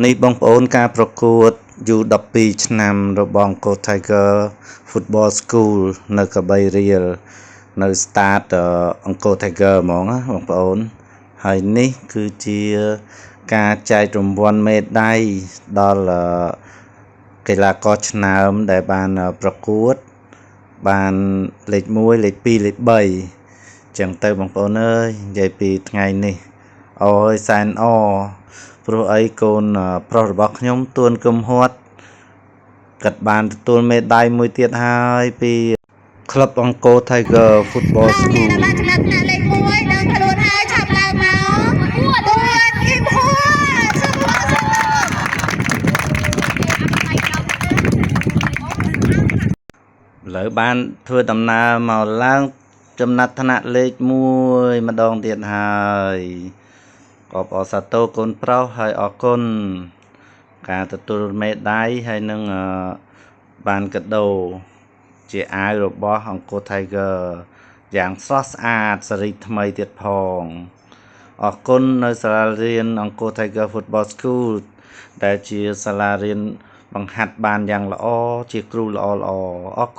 នេះបងប្អូនការប្រកួត U12 ឆ្នាំរបស់អង្គរ Tiger Football School នៅកបីរៀលនៅ start អង្គរ Tiger ហ្មងណាបងប្អូនហើយនេះគឺជាការចែករង្វាន់មេដាយដល់កីឡាករឆ្នើមដែលបានប្រកួតបានលេខ1លេខ2លេខ3ចឹងទៅបងប្អូនអើយនិយាយពីថ្ងៃនេះអូយសែនអព្រោះអីកូនប្រុសរបស់ខ្ញុំទួនគំហាត់គាត់បានទទួលមេដាយមួយទៀតហើយពីក្លឹបអង្គរ Tiger Football School បានចំណាត់ថ្នាក់លេខ1ដឹងខ្លួនហើយឆាប់ឡើងមកទួនគីមហួរឥឡូវបានធ្វើដំណើរមកឡើងចំណាត់ថ្នាក់លេខ1ម្ដងទៀតហើយអបអរសាទរកូនប្រុសហើយអរគុណការទទួលមេដាយហើយនឹងបានកាដូជាអាវរបស់អង្គរ Tiger យ៉ាងស្រស់ស្អាតសេរីថ្មីទៀតផងអរគុណនៅសាលារៀនអង្គរ Tiger Football School ដែលជាសាលារៀនបង្ហាត់បានយ៉ាងល្អជាគ្រូល្អអរគុណ